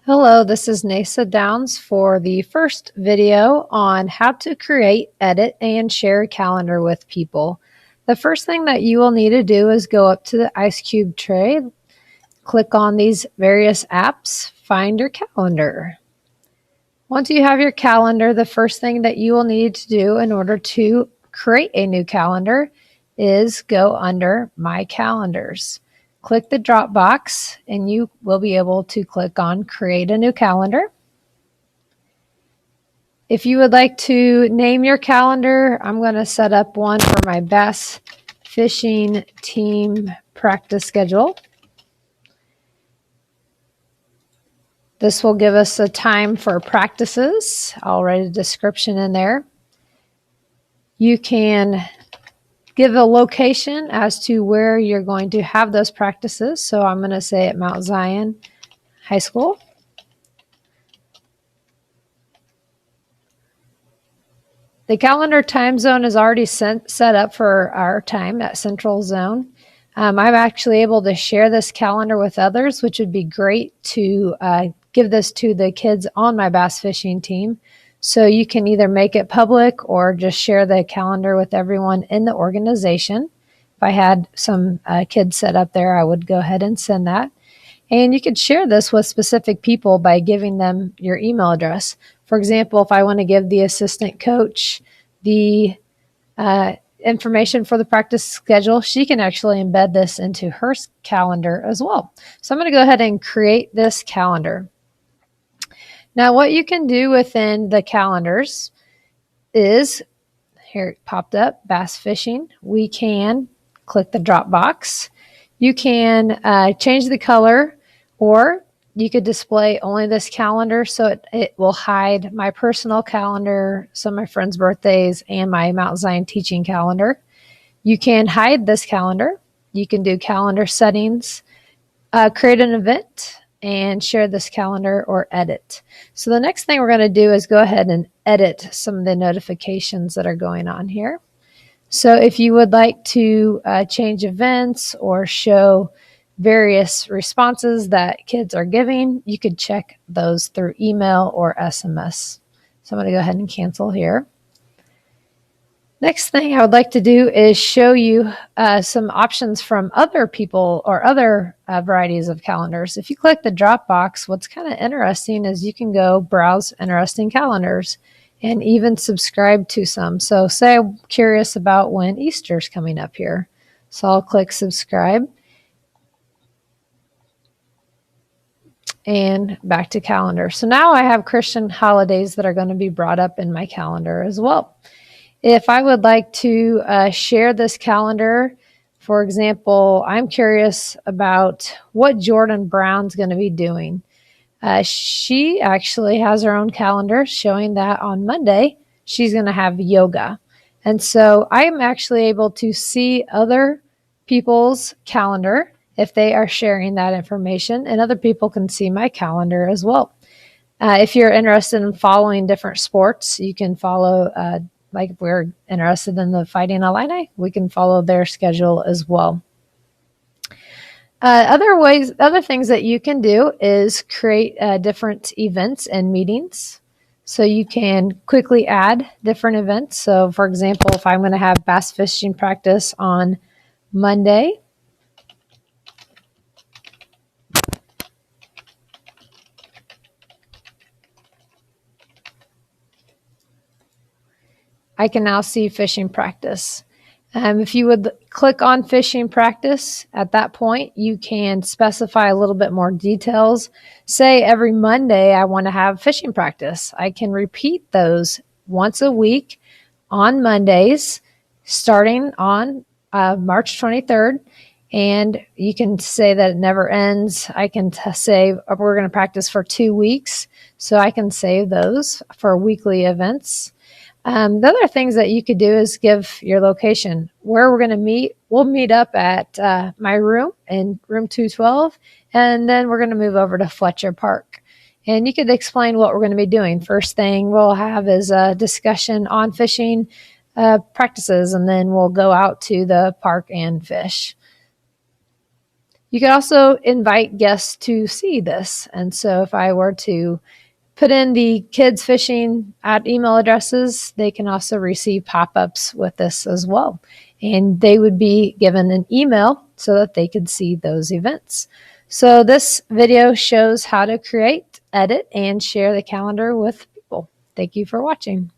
Hello, this is Nasa Downs for the first video on how to create, edit, and share a calendar with people. The first thing that you will need to do is go up to the Ice Cube tray, click on these various apps, find your calendar. Once you have your calendar, the first thing that you will need to do in order to create a new calendar is go under My Calendars. Click the drop box and you will be able to click on Create a New Calendar. If you would like to name your calendar, I'm going to set up one for my bass fishing team practice schedule. This will give us a time for practices. I'll write a description in there. You can give a location as to where you're going to have those practices. So I'm going to say at Mount Zion High School. The calendar time zone is already set up for our time at Central Zone. I'm actually able to share this calendar with others, which would be great to give this to the kids on my bass fishing team. So you can either make it public or just share the calendar with everyone in the organization. If I had some kids set up there, I would go ahead and send that. And you could share this with specific people by giving them your email address. For example, if I want to give the assistant coach the information for the practice schedule, she can actually embed this into her calendar as well. So I'm going to go ahead and create this calendar. Now, what you can do within the calendars is, here it popped up, bass fishing. We can click the drop box. You can change the color, or you could display only this calendar, so it will hide my personal calendar, some of my friends' birthdays, and my Mount Zion teaching calendar. You can hide this calendar. You can do calendar settings, create an event, and share this calendar or edit. So the next thing we're going to do is go ahead and edit some of the notifications that are going on here. So if you would like to change events or show various responses that kids are giving, you could check those through email or SMS. So I'm going to go ahead and cancel here. Next thing I would like to do is show you some options from other people or other varieties of calendars. If you click the drop box, what's kind of interesting is you can go browse interesting calendars and even subscribe to some. So say I'm curious about when Easter's coming up here. So I'll click subscribe and back to calendar. So now I have Christian holidays that are going to be brought up in my calendar as well. If I would like to share this calendar, for example, I'm curious about what Jordan Brown's going to be doing. She actually has her own calendar showing that on Monday she's going to have yoga. And so I am actually able to see other people's calendar if they are sharing that information, and other people can see my calendar as well. If you're interested in following different sports, you can follow like if we're interested in the Fighting Illini, we can follow their schedule as well. Other things that you can do is create different events and meetings. So you can quickly add different events. So for example, if I'm going to have bass fishing practice on Monday, I can now see fishing practice. If you would click on fishing practice, at that point, you can specify a little bit more details. Say every Monday, I want to have fishing practice. I can repeat those once a week on Mondays, starting on March 23rd. And you can say that it never ends. I can say we're going to practice for 2 weeks. So I can save those for weekly events. The other things that you could do is give your location where we're going to meet. We'll meet up at my room in room 212, and then we're going to move over to Fletcher Park. And you could explain what we're going to be doing. First thing we'll have is a discussion on fishing practices, and then we'll go out to the park and fish. You can also invite guests to see this. And so if I were to put in the kids fishing at email addresses, they can also receive pop-ups with this as well. And they would be given an email so that they could see those events. So this video shows how to create, edit, and share the calendar with people. Thank you for watching.